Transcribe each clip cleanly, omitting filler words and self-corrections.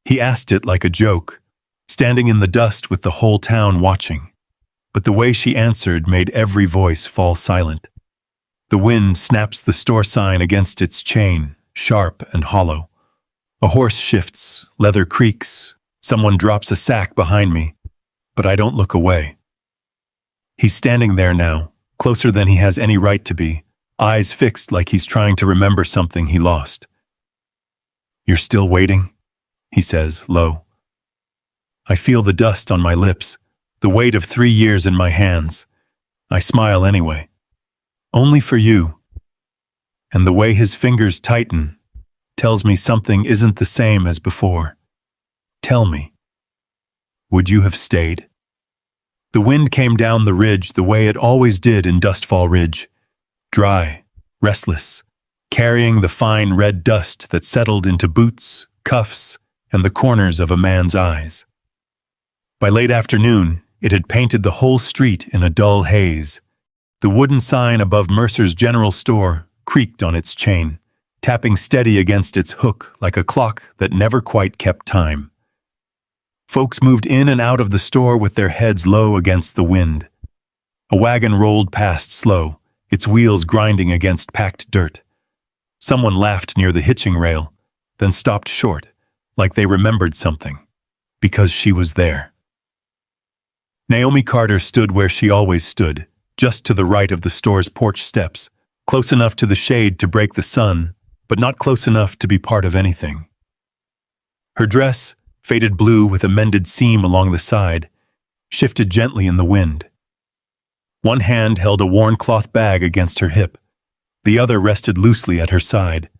He asked it like a joke, standing in the dust with the whole town watching. But the way she answered made every voice fall silent. The wind snaps the store sign against its chain, sharp and hollow. A horse shifts, leather creaks, someone drops a sack behind me, but I don't look away. He's standing there now, closer than he has any right to be, eyes fixed like he's trying to remember something he lost. "You're still waiting?" he says, low. I feel the dust on my lips, the weight of 3 years in my hands. I smile anyway. "Only for you." And the way his fingers tighten tells me something isn't the same as before. "Tell me, would you have stayed?" The wind came down the ridge the way it always did in Dustfall Ridge, dry, restless, carrying the fine red dust that settled into boots, cuffs, and the corners of a man's eyes. By late afternoon, it had painted the whole street in a dull haze. The wooden sign above Mercer's General Store creaked on its chain, tapping steady against its hook like a clock that never quite kept time. Folks moved in and out of the store with their heads low against the wind. A wagon rolled past slow, its wheels grinding against packed dirt. Someone laughed near the hitching rail, then stopped short, like they remembered something, because she was there. Naomi Carter stood where she always stood, just to the right of the store's porch steps, close enough to the shade to break the sun, but not close enough to be part of anything. Her dress, faded blue with a mended seam along the side, shifted gently in the wind. One hand held a worn cloth bag against her hip. The other rested loosely at her side,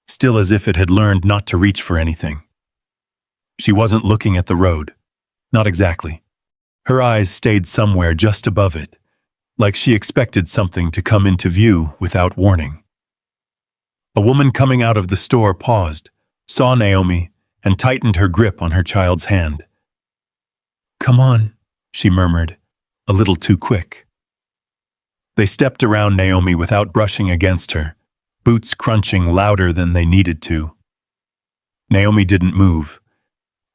still as if it had learned not to reach for anything. She wasn't looking at the road. Not exactly. Her eyes stayed somewhere just above it, like she expected something to come into view without warning. A woman coming out of the store paused, saw Naomi, and tightened her grip on her child's hand. "Come on," she murmured, a little too quick. They stepped around Naomi without brushing against her, boots crunching louder than they needed to. Naomi didn't move.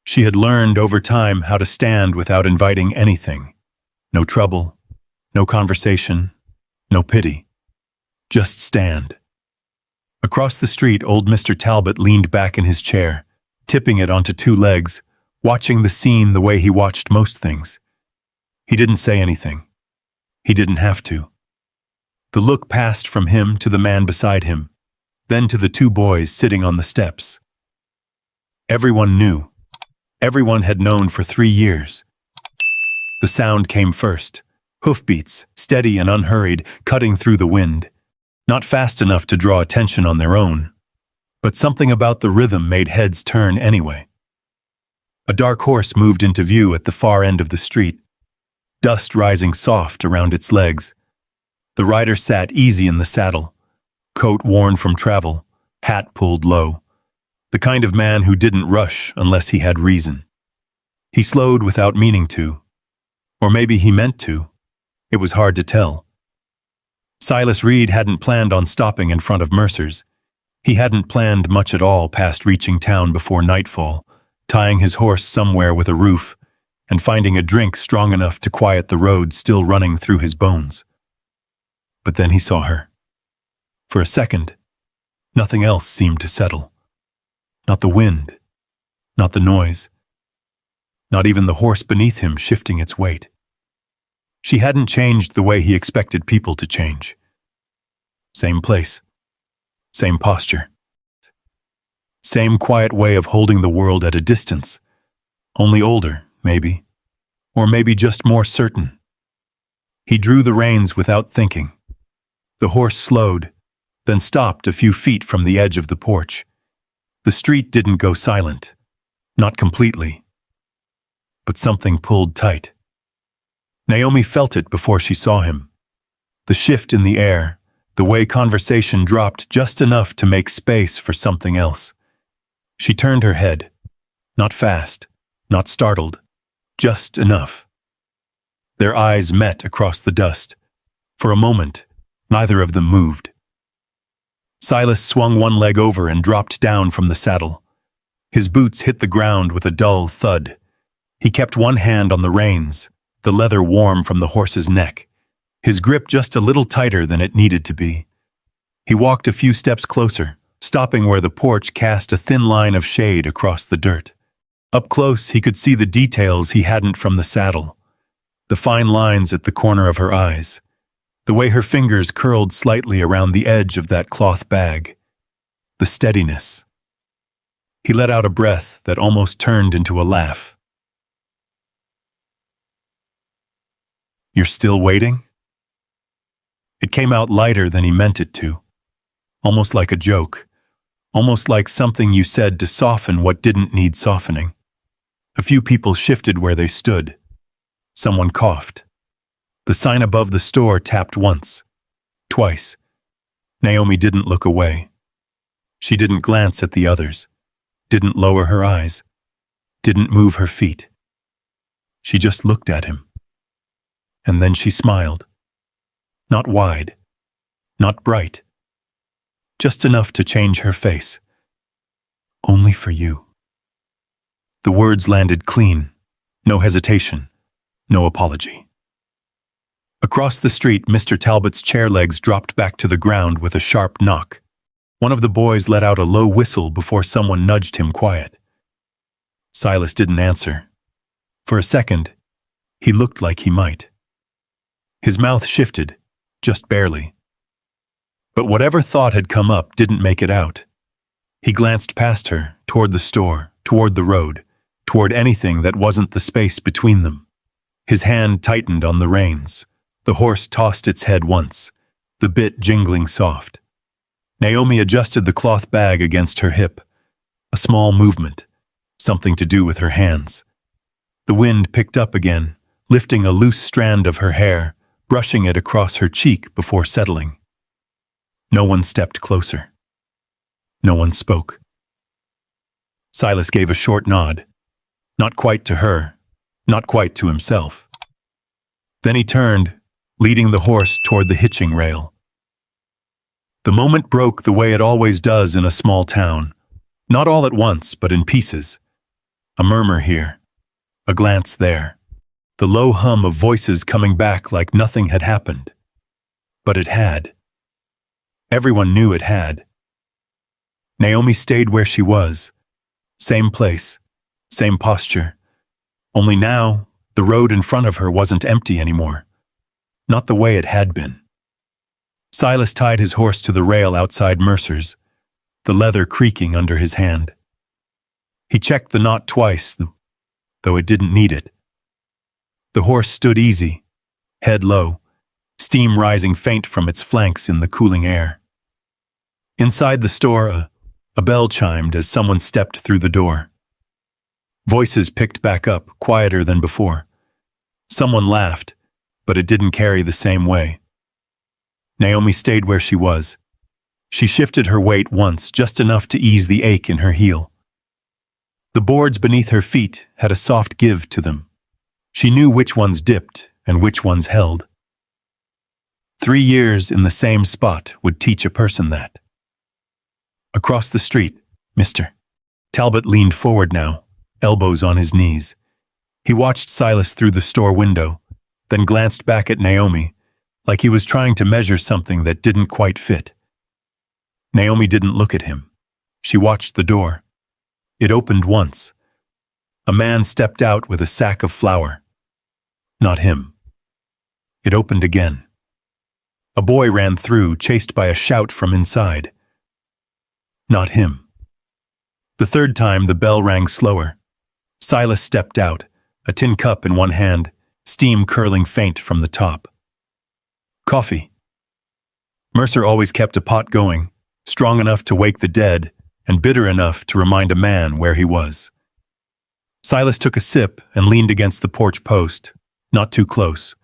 She had learned over time how to stand without inviting anything. No trouble, no conversation, no pity. Just stand. Across the street, old Mr. Talbot leaned back in his chair, tipping it onto 2 legs, watching the scene the way he watched most things. He didn't say anything. He didn't have to. The look passed from him to the man beside him, then to the 2 boys sitting on the steps. Everyone knew. Everyone had known for 3 years. The sound came first, hoofbeats, steady and unhurried, cutting through the wind. Not fast enough to draw attention on their own, but something about the rhythm made heads turn anyway. A dark horse moved into view at the far end of the street, dust rising soft around its legs. The rider sat easy in the saddle, coat worn from travel, hat pulled low. The kind of man who didn't rush unless he had reason. He slowed without meaning to. Or maybe he meant to. It was hard to tell. Silas Reed hadn't planned on stopping in front of Mercer's. He hadn't planned much at all past reaching town before nightfall, tying his horse somewhere with a roof, and finding a drink strong enough to quiet the road still running through his bones. But then he saw her. For a second, nothing else seemed to settle. Not the wind, not the noise, not even the horse beneath him shifting its weight. She hadn't changed the way he expected people to change. Same place, same posture, same quiet way of holding the world at a distance, only older, maybe, or maybe just more certain. He drew the reins without thinking. The horse slowed, then stopped a few feet from the edge of the porch. The street didn't go silent, not completely, but something pulled tight. Naomi felt it before she saw him. The shift in the air, the way conversation dropped just enough to make space for something else. She turned her head, not fast, not startled, just enough. Their eyes met across the dust. For a moment, neither of them moved. Silas swung one leg over and dropped down from the saddle. His boots hit the ground with a dull thud. He kept one hand on the reins, the leather warm from the horse's neck, his grip just a little tighter than it needed to be. He walked a few steps closer, stopping where the porch cast a thin line of shade across the dirt. Up close, he could see the details he hadn't from the saddle. The fine lines at the corner of her eyes, the way her fingers curled slightly around the edge of that cloth bag, the steadiness. He let out a breath that almost turned into a laugh. "You're still waiting?" It came out lighter than he meant it to, almost like a joke, almost like something you said to soften what didn't need softening. A few people shifted where they stood. Someone coughed. The sign above the store tapped once, twice. Naomi didn't look away. She didn't glance at the others, didn't lower her eyes, didn't move her feet. She just looked at him. And then she smiled. Not wide, not bright, just enough to change her face. "Only for you." The words landed clean, no hesitation, no apology. Across the street, Mr. Talbot's chair legs dropped back to the ground with a sharp knock. One of the boys let out a low whistle before someone nudged him quiet. Silas didn't answer. For a second, he looked like he might. His mouth shifted, just barely. But whatever thought had come up didn't make it out. He glanced past her, toward the store, toward the road, toward anything that wasn't the space between them. His hand tightened on the reins. The horse tossed its head once, the bit jingling soft. Naomi adjusted the cloth bag against her hip. A small movement, something to do with her hands. The wind picked up again, lifting a loose strand of her hair, brushing it across her cheek before settling. No one stepped closer. No one spoke. Silas gave a short nod, not quite to her, not quite to himself. Then he turned, leading the horse toward the hitching rail. The moment broke the way it always does in a small town, not all at once, but in pieces. A murmur here, a glance there, the low hum of voices coming back like nothing had happened. But it had. Everyone knew it had. Naomi stayed where she was, same place, same posture. Only now, the road in front of her wasn't empty anymore. Not the way it had been. Silas tied his horse to the rail outside Mercer's, the leather creaking under his hand. He checked the knot twice, though it didn't need it. The horse stood easy, head low, steam rising faint from its flanks in the cooling air. Inside the store, a bell chimed as someone stepped through the door. Voices picked back up, quieter than before. Someone laughed, but it didn't carry the same way. Naomi stayed where she was. She shifted her weight once, just enough to ease the ache in her heel. The boards beneath her feet had a soft give to them. She knew which ones dipped and which ones held. 3 years in the same spot would teach a person that. Across the street, Mr. Talbot leaned forward now, elbows on his knees. He watched Silas through the store window, then glanced back at Naomi, like he was trying to measure something that didn't quite fit. Naomi didn't look at him. She watched the door. It opened once. A man stepped out with a sack of flour. Not him. It opened again. A boy ran through, chased by a shout from inside. Not him. The third time, the bell rang slower. Silas stepped out, a tin cup in one hand, steam curling faint from the top. Coffee. Mercer always kept a pot going, strong enough to wake the dead and bitter enough to remind a man where he was. Silas took a sip and leaned against the porch post, not too close,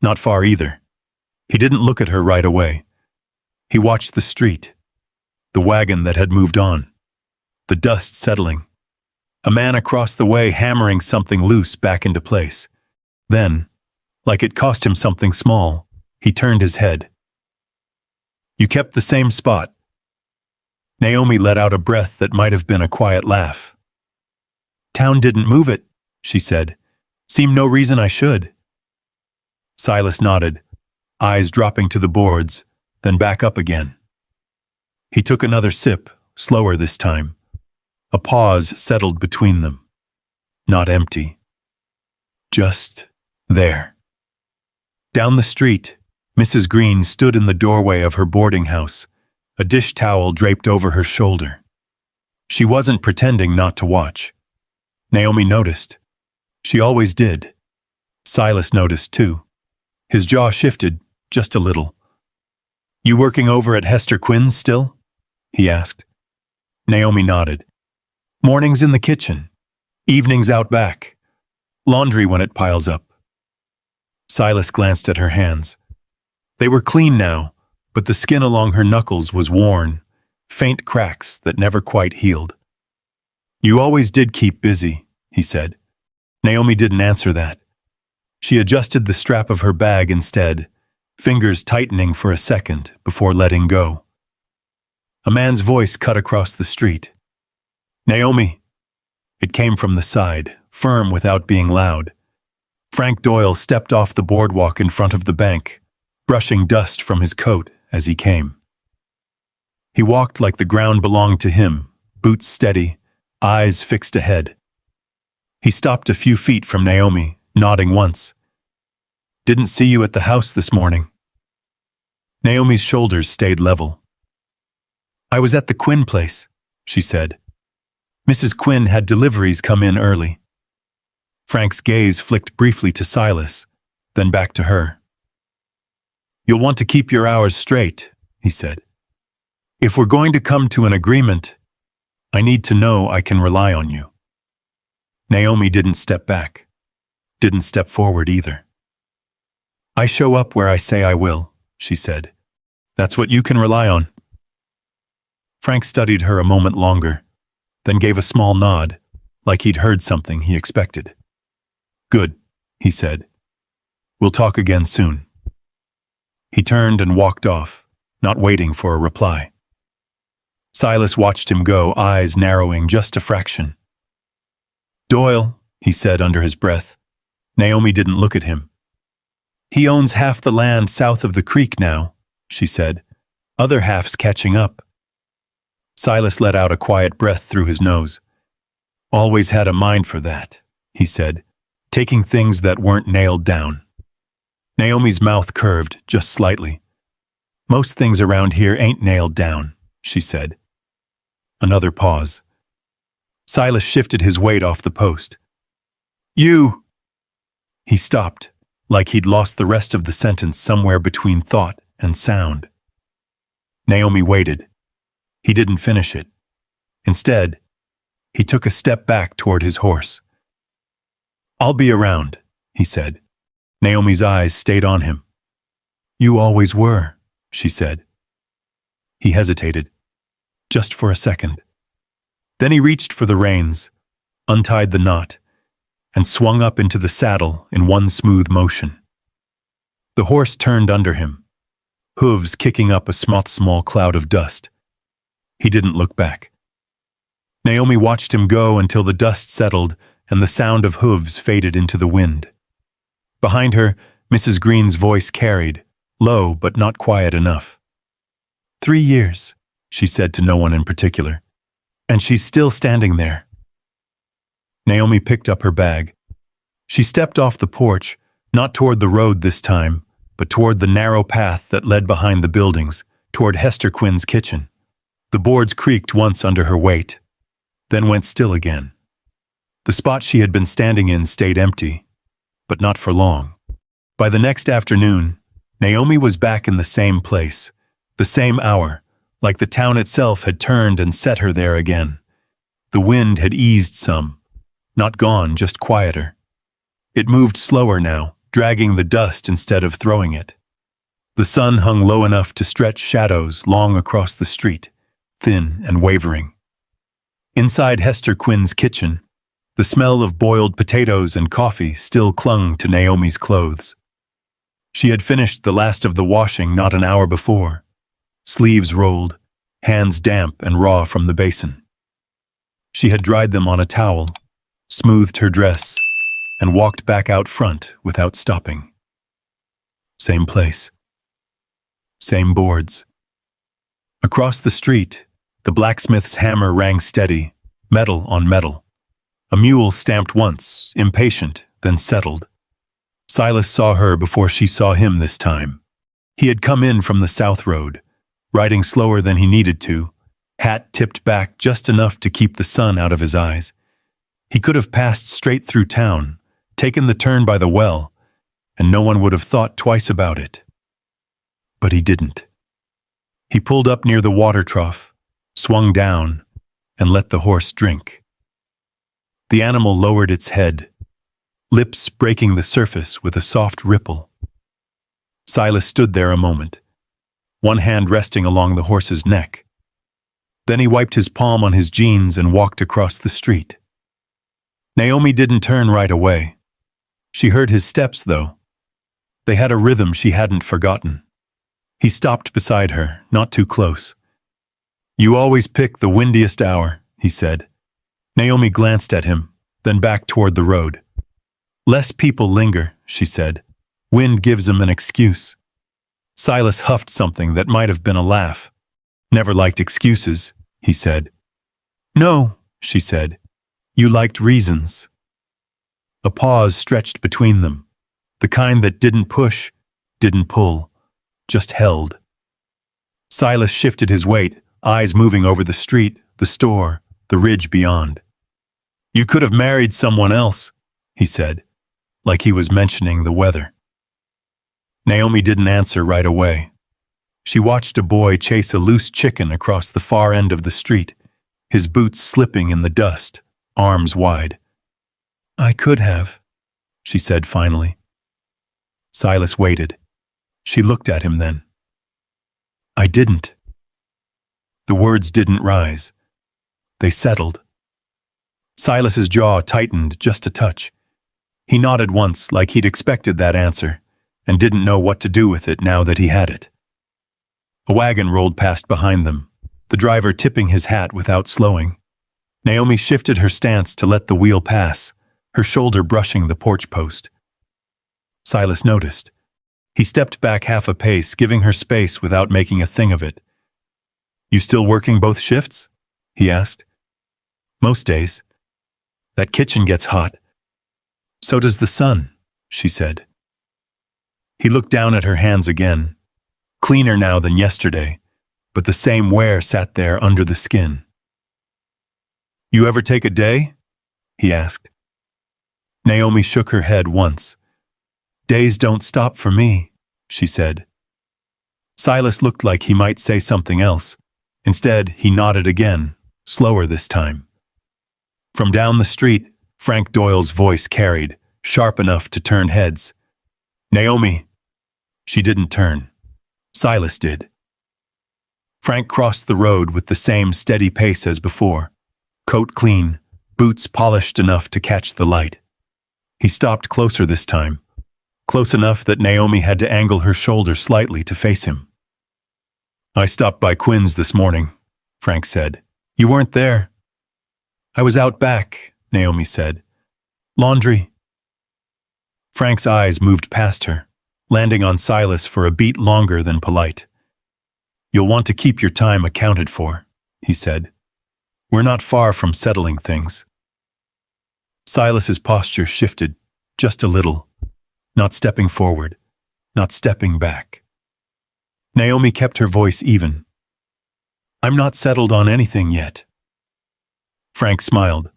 not far either. He didn't look at her right away. He watched the street, the wagon that had moved on, the dust settling, a man across the way hammering something loose back into place. Then, like it cost him something small, he turned his head. "You kept the same spot." Naomi let out a breath that might have been a quiet laugh. Town didn't move it, she said. Seemed no reason I should. Silas nodded, eyes dropping to the boards, then back up again. He took another sip, slower this time. A pause settled between them. Not empty. Just there. Down the street, Mrs. Green stood in the doorway of her boarding house, a dish towel draped over her shoulder. She wasn't pretending not to watch. Naomi noticed. She always did. Silas noticed too. His jaw shifted just a little. You working over at Hester Quinn's still? He asked. Naomi nodded. Mornings in the kitchen. Evenings out back. Laundry when it piles up. Silas glanced at her hands. They were clean now, but the skin along her knuckles was worn, faint cracks that never quite healed. You always did keep busy, he said. Naomi didn't answer that. She adjusted the strap of her bag instead, fingers tightening for a second before letting go. A man's voice cut across the street. Naomi. It came from the side, firm without being loud. Frank Doyle stepped off the boardwalk in front of the bank, brushing dust from his coat as he came. He walked like the ground belonged to him, boots steady, eyes fixed ahead. He stopped a few feet from Naomi, nodding once. Didn't see you at the house this morning. Naomi's shoulders stayed level. I was at the Quinn place, she said. Mrs. Quinn had deliveries come in early. Frank's gaze flicked briefly to Silas, then back to her. You'll want to keep your hours straight, he said. If we're going to come to an agreement, I need to know I can rely on you. Naomi didn't step back, didn't step forward either. I show up where I say I will, she said. That's what you can rely on. Frank studied her a moment longer, then gave a small nod, like he'd heard something he expected. Good, he said. We'll talk again soon. He turned and walked off, not waiting for a reply. Silas watched him go, eyes narrowing just a fraction. Doyle, he said under his breath. Naomi didn't look at him. He owns half the land south of the creek now, she said. Other half's catching up. Silas let out a quiet breath through his nose. Always had a mind for that, he said, taking things that weren't nailed down. Naomi's mouth curved just slightly. Most things around here ain't nailed down, she said. Another pause. Silas shifted his weight off the post. You! He stopped, like he'd lost the rest of the sentence somewhere between thought and sound. Naomi waited. He didn't finish it. Instead, he took a step back toward his horse. I'll be around, he said. Naomi's eyes stayed on him. You always were, she said. He hesitated, just for a second. Then he reached for the reins, untied the knot, and swung up into the saddle in one smooth motion. The horse turned under him, hooves kicking up a small cloud of dust. He didn't look back. Naomi watched him go until the dust settled and the sound of hooves faded into the wind. Behind her, Mrs. Green's voice carried, low but not quiet enough. 3 years, she said to no one in particular, and she's still standing there. Naomi picked up her bag. She stepped off the porch, not toward the road this time, but toward the narrow path that led behind the buildings, toward Hester Quinn's kitchen. The boards creaked once under her weight, then went still again. The spot she had been standing in stayed empty, but not for long. By the next afternoon, Naomi was back in the same place, the same hour, like the town itself had turned and set her there again. The wind had eased some, not gone, just quieter. It moved slower now, dragging the dust instead of throwing it. The sun hung low enough to stretch shadows long across the street, thin and wavering. Inside Hester Quinn's kitchen, the smell of boiled potatoes and coffee still clung to Naomi's clothes. She had finished the last of the washing not an hour before, sleeves rolled, hands damp and raw from the basin. She had dried them on a towel, smoothed her dress, and walked back out front without stopping. Same place. Same boards. Across the street, the blacksmith's hammer rang steady, metal on metal. A mule stamped once, impatient, then settled. Silas saw her before she saw him this time. He had come in from the south road, riding slower than he needed to, hat tipped back just enough to keep the sun out of his eyes. He could have passed straight through town, taken the turn by the well, and no one would have thought twice about it. But he didn't. He pulled up near the water trough, swung down, and let the horse drink. The animal lowered its head, lips breaking the surface with a soft ripple. Silas stood there a moment, one hand resting along the horse's neck. Then he wiped his palm on his jeans and walked across the street. Naomi didn't turn right away. She heard his steps, though. They had a rhythm she hadn't forgotten. He stopped beside her, not too close. "You always pick the windiest hour," he said. Naomi glanced at him, then back toward the road. "Less people linger," she said. "Wind gives them an excuse." Silas huffed something that might have been a laugh. "Never liked excuses," he said. "No," she said. "You liked reasons." A pause stretched between them, the kind that didn't push, didn't pull, just held. Silas shifted his weight, eyes moving over the street, the store, the ridge beyond. "You could have married someone else," he said, like he was mentioning the weather. Naomi didn't answer right away. She watched a boy chase a loose chicken across the far end of the street, his boots slipping in the dust, arms wide. "I could have," she said finally. Silas waited. She looked at him then. "I didn't." The words didn't rise. They settled. Silas's jaw tightened just a touch. He nodded once like he'd expected that answer, and didn't know what to do with it now that he had it. A wagon rolled past behind them, the driver tipping his hat without slowing. Naomi shifted her stance to let the wheel pass, her shoulder brushing the porch post. Silas noticed. He stepped back half a pace, giving her space without making a thing of it. "You still working both shifts?" he asked. "Most days. That kitchen gets hot." "So does the sun," she said. He looked down at her hands again, cleaner now than yesterday, but the same wear sat there under the skin. "You ever take a day?" he asked. Naomi shook her head once. "Days don't stop for me," she said. Silas looked like he might say something else. Instead, he nodded again, slower this time. From down the street, Frank Doyle's voice carried, sharp enough to turn heads. "Naomi!" She didn't turn. Silas did. Frank crossed the road with the same steady pace as before, coat clean, boots polished enough to catch the light. He stopped closer this time, close enough that Naomi had to angle her shoulder slightly to face him. "I stopped by Quinn's this morning," Frank said. "You weren't there." "I was out back," Naomi said. "Laundry." Frank's eyes moved past her, landing on Silas for a beat longer than polite. "You'll want to keep your time accounted for," he said. "We're not far from settling things." Silas's posture shifted, just a little, not stepping forward, not stepping back. Naomi kept her voice even. "I'm not settled on anything yet." Frank smiled,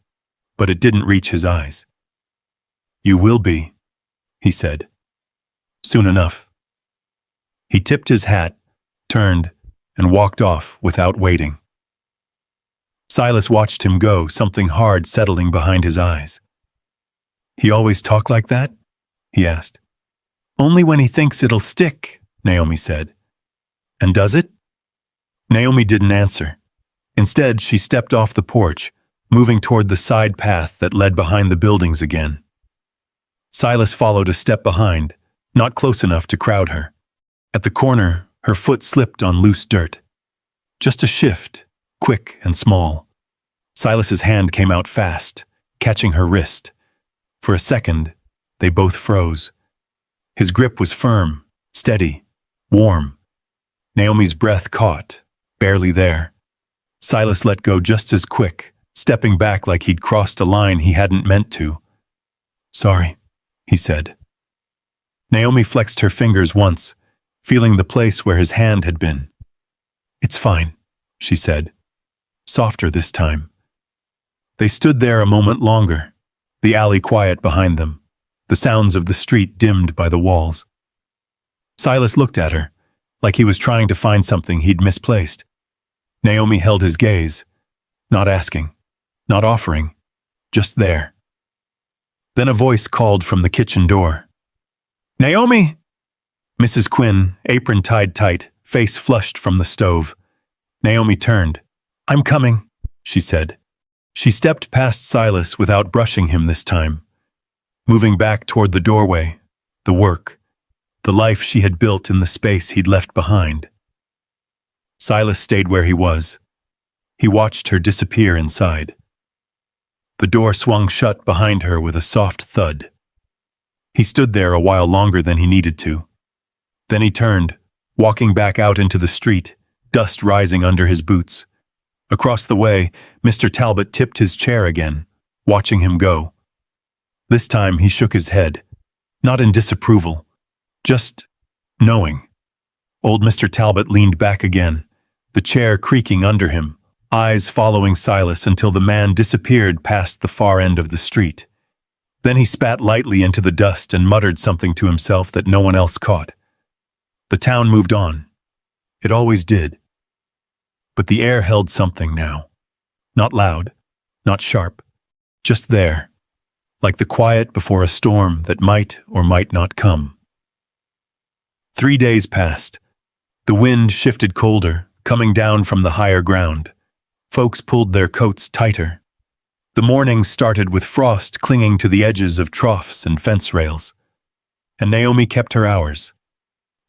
but it didn't reach his eyes. "You will be," he said. "Soon enough." He tipped his hat, turned, and walked off without waiting. Silas watched him go, something hard settling behind his eyes. "He always talk like that?" he asked. "Only when he thinks it'll stick," Naomi said. "And does it?" Naomi didn't answer. Instead, she stepped off the porch, moving toward the side path that led behind the buildings again. Silas followed a step behind, not close enough to crowd her. At the corner, her foot slipped on loose dirt. Just a shift, quick and small. Silas's hand came out fast, catching her wrist. For a second, they both froze. His grip was firm, steady, warm. Naomi's breath caught, barely there. Silas let go just as quick, stepping back like he'd crossed a line he hadn't meant to. "Sorry," he said. Naomi flexed her fingers once, feeling the place where his hand had been. "It's fine," she said, softer this time. They stood there a moment longer, the alley quiet behind them, the sounds of the street dimmed by the walls. Silas looked at her, like he was trying to find something he'd misplaced. Naomi held his gaze, not asking, not offering, just there. Then a voice called from the kitchen door. "Naomi!" Mrs. Quinn, apron tied tight, face flushed from the stove. Naomi turned. "I'm coming," she said. She stepped past Silas without brushing him this time, moving back toward the doorway, the work, the life she had built in the space he'd left behind. Silas stayed where he was. He watched her disappear inside. The door swung shut behind her with a soft thud. He stood there a while longer than he needed to. Then he turned, walking back out into the street, dust rising under his boots. Across the way, Mr. Talbot tipped his chair again, watching him go. This time he shook his head, not in disapproval, just knowing. Old Mr. Talbot leaned back again, the chair creaking under him, eyes following Silas until the man disappeared past the far end of the street. Then he spat lightly into the dust and muttered something to himself that no one else caught. The town moved on. It always did. But the air held something now. Not loud, not sharp, just there, like the quiet before a storm that might or might not come. 3 days passed. The wind shifted colder, coming down from the higher ground. Folks pulled their coats tighter. The mornings started with frost clinging to the edges of troughs and fence rails. And Naomi kept her hours.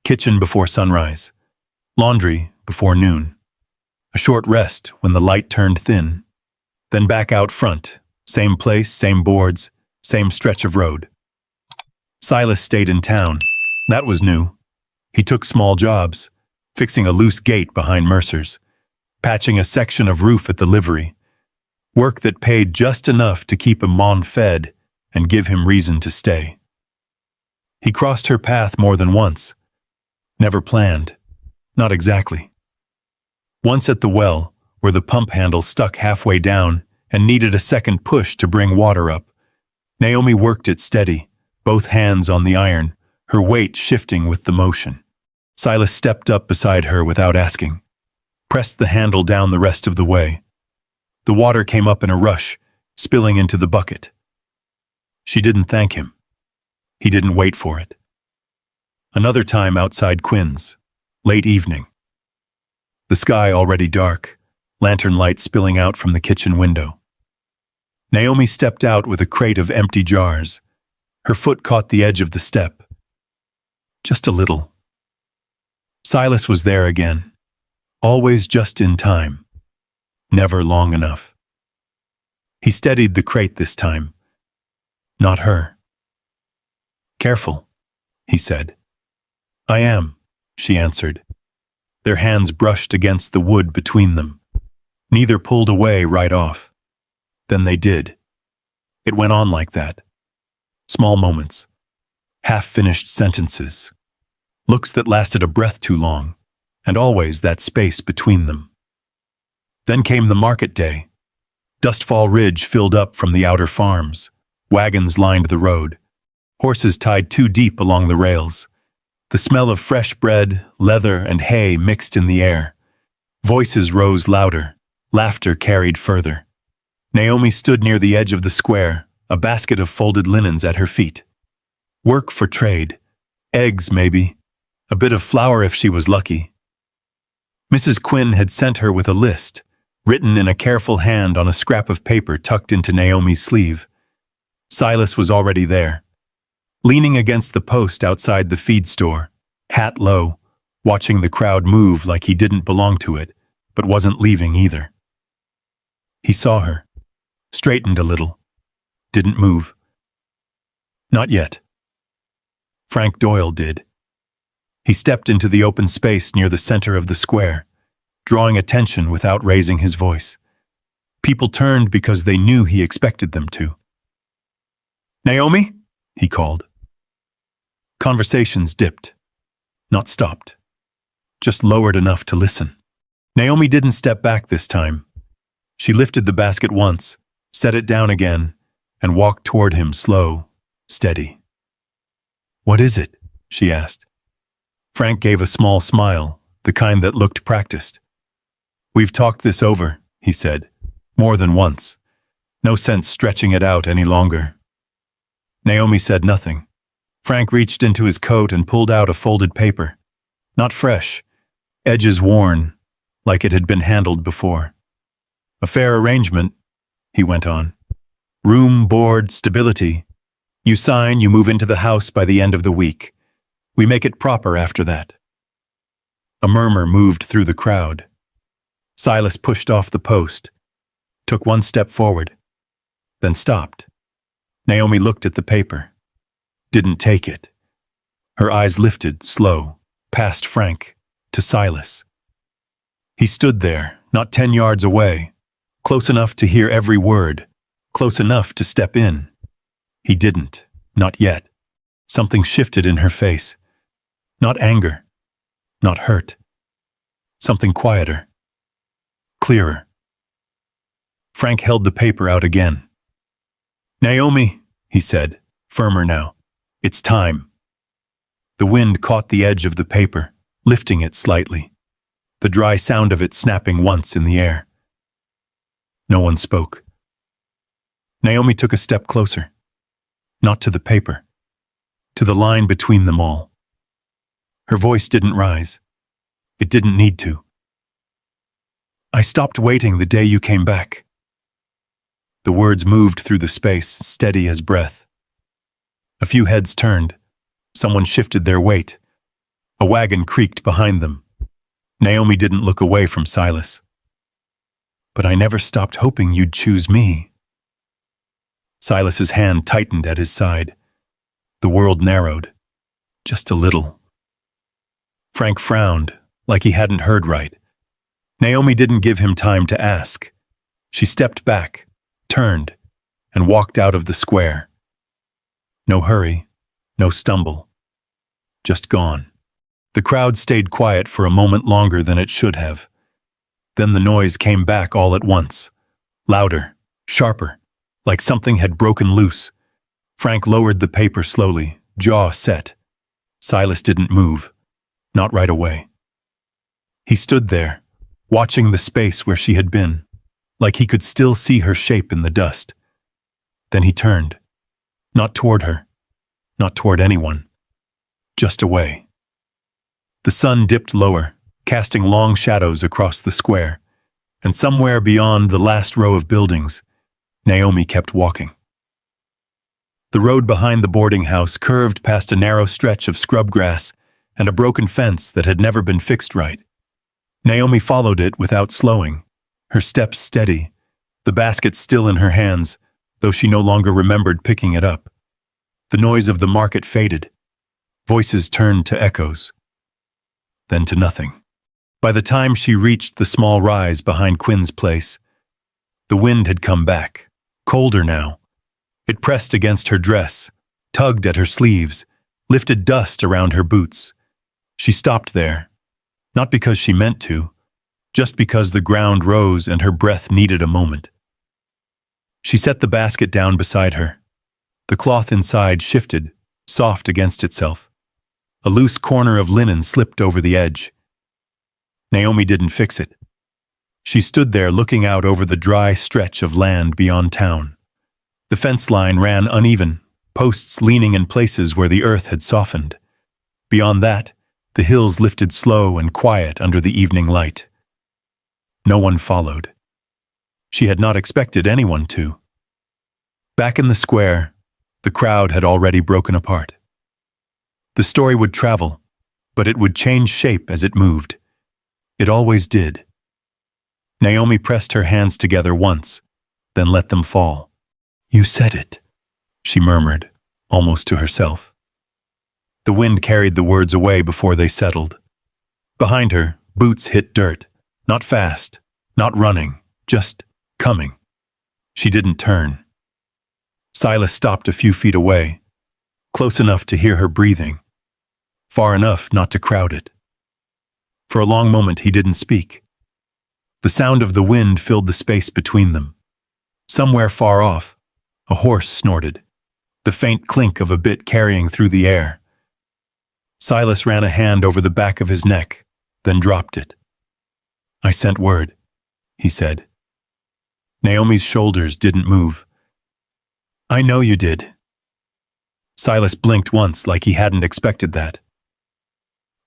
Kitchen before sunrise. Laundry before noon. A short rest when the light turned thin. Then back out front. Same place, same boards, same stretch of road. Silas stayed in town. That was new. He took small jobs, fixing a loose gate behind Mercer's, patching a section of roof at the livery. Work that paid just enough to keep Amon fed and give him reason to stay. He crossed her path more than once. Never planned. Not exactly. Once at the well, where the pump handle stuck halfway down and needed a second push to bring water up. Naomi worked it steady, both hands on the iron, her weight shifting with the motion. Silas stepped up beside her without asking, pressed the handle down the rest of the way. The water came up in a rush, spilling into the bucket. She didn't thank him. He didn't wait for it. Another time outside Quinn's, late evening. The sky already dark, lantern light spilling out from the kitchen window. Naomi stepped out with a crate of empty jars. Her foot caught the edge of the step. Just a little. Silas was there again, always just in time, never long enough. He steadied the crate this time, not her. "Careful," he said. "I am," she answered. Their hands brushed against the wood between them. Neither pulled away right off. Then they did. It went on like that. Small moments, half-finished sentences, looks that lasted a breath too long, and always that space between them. Then came the market day. Dustfall Ridge filled up from the outer farms. Wagons lined the road. Horses tied too deep along the rails. The smell of fresh bread, leather, and hay mixed in the air. Voices rose louder. Laughter carried further. Naomi stood near the edge of the square, a basket of folded linens at her feet. Work for trade. Eggs, maybe. A bit of flour if she was lucky. Mrs. Quinn had sent her with a list, written in a careful hand on a scrap of paper tucked into Naomi's sleeve. Silas was already there, leaning against the post outside the feed store, hat low, watching the crowd move like he didn't belong to it, but wasn't leaving either. He saw her, straightened a little. didn't move. Not yet. Frank Doyle did. He stepped into the open space near the center of the square, drawing attention without raising his voice. People turned because they knew he expected them to. "Naomi?" he called. Conversations dipped, not stopped, just lowered enough to listen. Naomi didn't step back this time. She lifted the basket once, set it down again, and walked toward him slow, steady. "What is it?" she asked. Frank gave a small smile, the kind that looked practiced. "We've talked this over," he said, "more than once. No sense stretching it out any longer." Naomi said nothing. Frank reached into his coat and pulled out a folded paper. Not fresh, edges worn, like it had been handled before. "A fair arrangement," he went on. "Room, board, stability. You sign, you move into the house by the end of the week. We make it proper after that." A murmur moved through the crowd. Silas pushed off the post, took one step forward, then stopped. Naomi looked at the paper. Didn't take it. Her eyes lifted, slow, past Frank, to Silas. He stood there, not 10 yards away, close enough to hear every word, close enough to step in. He didn't, not yet. Something shifted in her face. Not anger, not hurt. Something quieter, clearer. Frank held the paper out again. "Naomi," he said, firmer now. "It's time." The wind caught the edge of the paper, lifting it slightly, the dry sound of it snapping once in the air. No one spoke. Naomi took a step closer, not to the paper, to the line between them all. Her voice didn't rise. It didn't need to. "I stopped waiting the day you came back." The words moved through the space, steady as breath. A few heads turned. Someone shifted their weight. A wagon creaked behind them. Naomi didn't look away from Silas. "But I never stopped hoping you'd choose me." Silas's hand tightened at his side. The world narrowed, just a little. Frank frowned, like he hadn't heard right. Naomi didn't give him time to ask. She stepped back, turned, and walked out of the square. No hurry, no stumble. Just gone. The crowd stayed quiet for a moment longer than it should have. Then the noise came back all at once. Louder, sharper, like something had broken loose. Frank lowered the paper slowly, jaw set. Silas didn't move, not right away. He stood there, watching the space where she had been, like he could still see her shape in the dust. Then he turned. Not toward her, not toward anyone, just away. The sun dipped lower, casting long shadows across the square, and somewhere beyond the last row of buildings, Naomi kept walking. The road behind the boarding house curved past a narrow stretch of scrub grass and a broken fence that had never been fixed right. Naomi followed it without slowing, her steps steady, the basket still in her hands, though she no longer remembered picking it up. The noise of the market faded. Voices turned to echoes. Then to nothing. By the time she reached the small rise behind Quinn's place, the wind had come back, colder now. It pressed against her dress, tugged at her sleeves, lifted dust around her boots. She stopped there, not because she meant to, just because the ground rose and her breath needed a moment. She set the basket down beside her. The cloth inside shifted, soft against itself. A loose corner of linen slipped over the edge. Naomi didn't fix it. She stood there looking out over the dry stretch of land beyond town. The fence line ran uneven, posts leaning in places where the earth had softened. Beyond that, the hills lifted slow and quiet under the evening light. No one followed. She had not expected anyone to. Back in the square, the crowd had already broken apart. The story would travel, but it would change shape as it moved. It always did. Naomi pressed her hands together once, then let them fall. You said it, she murmured, almost to herself. The wind carried the words away before they settled. Behind her, boots hit dirt, not fast, not running, just coming. She didn't turn. Silas stopped a few feet away, close enough to hear her breathing, far enough not to crowd it. For a long moment he didn't speak. The sound of the wind filled the space between them. Somewhere far off, a horse snorted, the faint clink of a bit carrying through the air. Silas ran a hand over the back of his neck, then dropped it. I sent word, he said. Naomi's shoulders didn't move. I know you did. Silas blinked once like he hadn't expected that.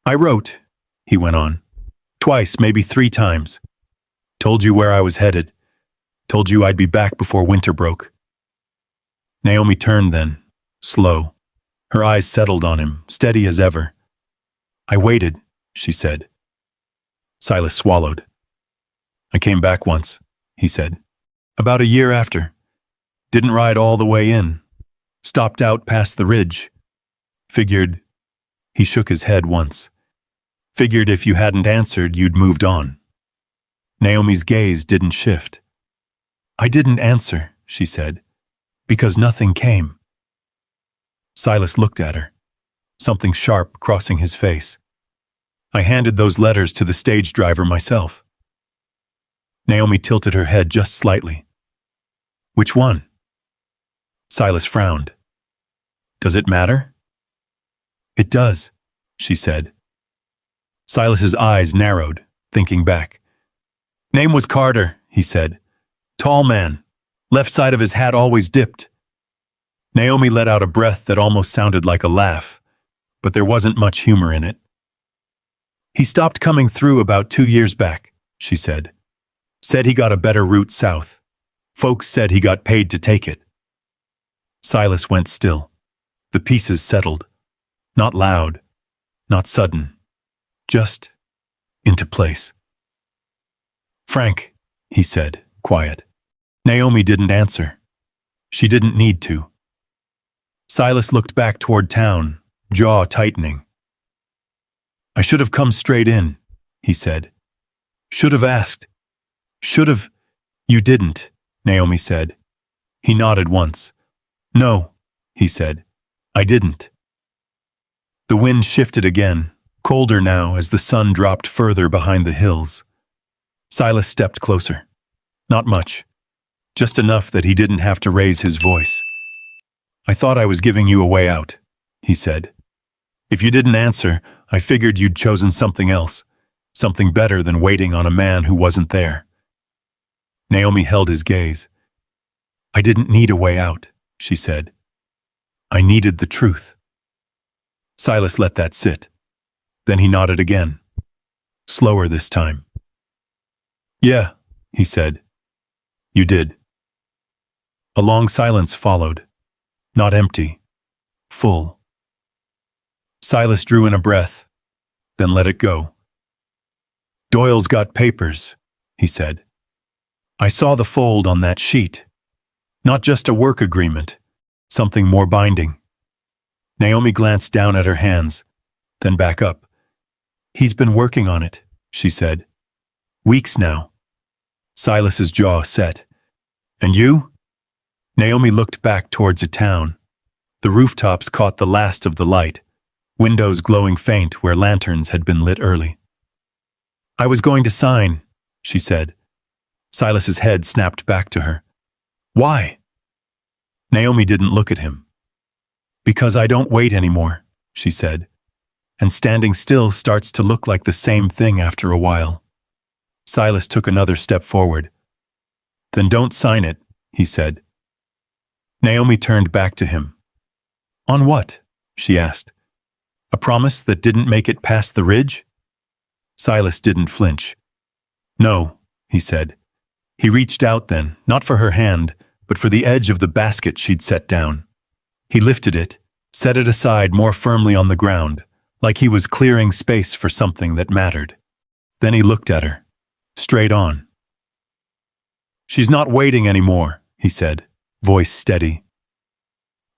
I wrote, he went on, twice, maybe 3 times. Told you where I was headed. Told you I'd be back before winter broke. Naomi turned then, slow. Her eyes settled on him, steady as ever. I waited, she said. Silas swallowed. I came back once, he said. About a year after. Didn't ride all the way in. Stopped out past the ridge. Figured, he shook his head once. Figured if you hadn't answered, you'd moved on. Naomi's gaze didn't shift. I didn't answer, she said, because nothing came. Silas looked at her, something sharp crossing his face. I handed those letters to the stage driver myself. Naomi tilted her head just slightly. Which one? Silas frowned. Does it matter? It does, she said. Silas's eyes narrowed, thinking back. Name was Carter, he said. Tall man. Left side of his hat always dipped. Naomi let out a breath that almost sounded like a laugh, but there wasn't much humor in it. He stopped coming through about 2 years back, she said. Said he got a better route south. Folks said he got paid to take it. Silas went still. The pieces settled. Not loud, not sudden, just into place. Frank, he said, quiet. Naomi didn't answer. She didn't need to. Silas looked back toward town, jaw tightening. I should have come straight in, he said. Should have asked. Should have. You didn't, Naomi said. He nodded once. No, he said. I didn't. The wind shifted again, colder now as the sun dropped further behind the hills. Silas stepped closer. Not much. Just enough that he didn't have to raise his voice. I thought I was giving you a way out, he said. If you didn't answer, I figured you'd chosen something else, something better than waiting on a man who wasn't there. Naomi held his gaze. I didn't need a way out, she said. I needed the truth. Silas let that sit. Then he nodded again. Slower this time. Yeah, he said. You did. A long silence followed. Not empty. Full. Silas drew in a breath, then let it go. Doyle's got papers, he said. I saw the fold on that sheet. Not just a work agreement, something more binding. Naomi glanced down at her hands, then back up. He's been working on it, she said. Weeks now. Silas's jaw set. And you? Naomi looked back towards a town. The rooftops caught the last of the light, windows glowing faint where lanterns had been lit early. I was going to sign, she said. Silas's head snapped back to her. Why? Naomi didn't look at him. Because I don't wait anymore, she said. And standing still starts to look like the same thing after a while. Silas took another step forward. Then don't sign it, he said. Naomi turned back to him. On what? She asked. A promise that didn't make it past the ridge? Silas didn't flinch. No, he said. He reached out then, not for her hand, but for the edge of the basket she'd set down. He lifted it, set it aside more firmly on the ground, like he was clearing space for something that mattered. Then he looked at her, straight on. She's not waiting anymore, he said, voice steady.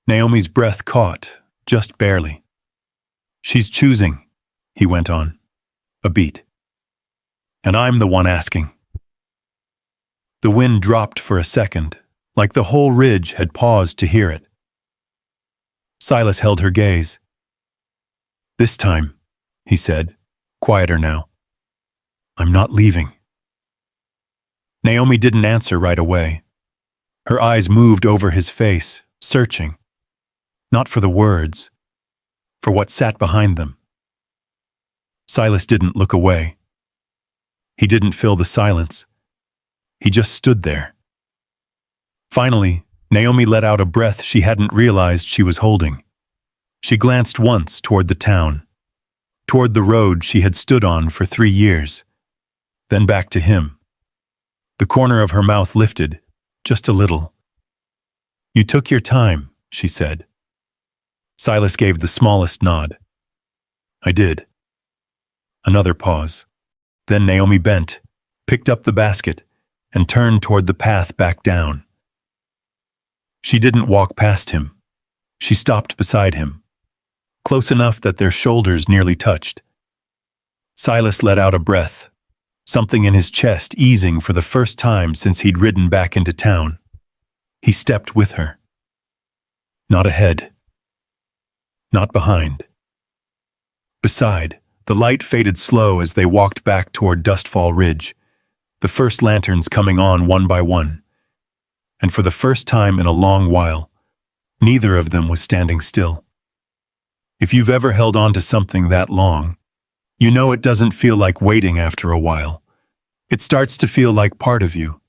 Naomi's breath caught, just barely. She's choosing, he went on, a beat. And I'm the one asking. The wind dropped for a second, like the whole ridge had paused to hear it. Silas held her gaze. This time, he said, quieter now, I'm not leaving. Naomi didn't answer right away. Her eyes moved over his face, searching. Not for the words, for what sat behind them. Silas didn't look away. He didn't fill the silence. He just stood there. Finally, Naomi let out a breath she hadn't realized she was holding. She glanced once toward the town, toward the road she had stood on for 3 years, then back to him. The corner of her mouth lifted, just a little. You took your time, she said. Silas gave the smallest nod. I did. Another pause. Then Naomi bent, picked up the basket, and turned toward the path back down. She didn't walk past him. She stopped beside him, close enough that their shoulders nearly touched. Silas let out a breath, something in his chest easing for the first time since he'd ridden back into town. He stepped with her. Not ahead. Not behind. Beside, the light faded slow as they walked back toward Dustfall Ridge, the first lanterns coming on one by one. And for the first time in a long while, neither of them was standing still. If you've ever held on to something that long, you know it doesn't feel like waiting after a while. It starts to feel like part of you,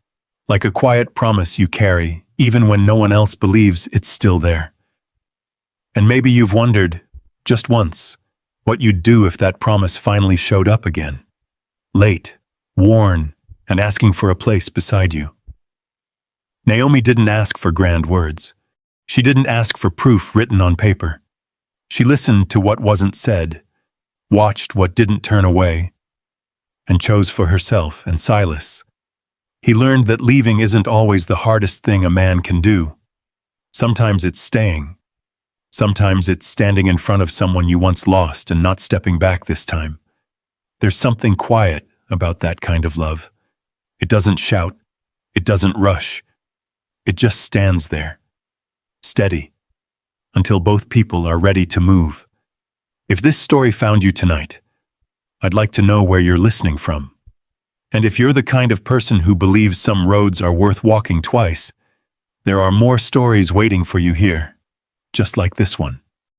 like a quiet promise you carry, even when no one else believes it's still there. And maybe you've wondered, just once, what you'd do if that promise finally showed up again. Late, worn, and asking for a place beside you. Naomi didn't ask for grand words. She didn't ask for proof written on paper. She listened to what wasn't said, watched what didn't turn away, and chose for herself and Silas. He learned that leaving isn't always the hardest thing a man can do. Sometimes it's staying. Sometimes it's standing in front of someone you once lost and not stepping back this time. There's something quiet about that kind of love. It doesn't shout. It doesn't rush. It just stands there, steady, until both people are ready to move. If this story found you tonight, I'd like to know where you're listening from. And if you're the kind of person who believes some roads are worth walking twice, there are more stories waiting for you here, just like this one.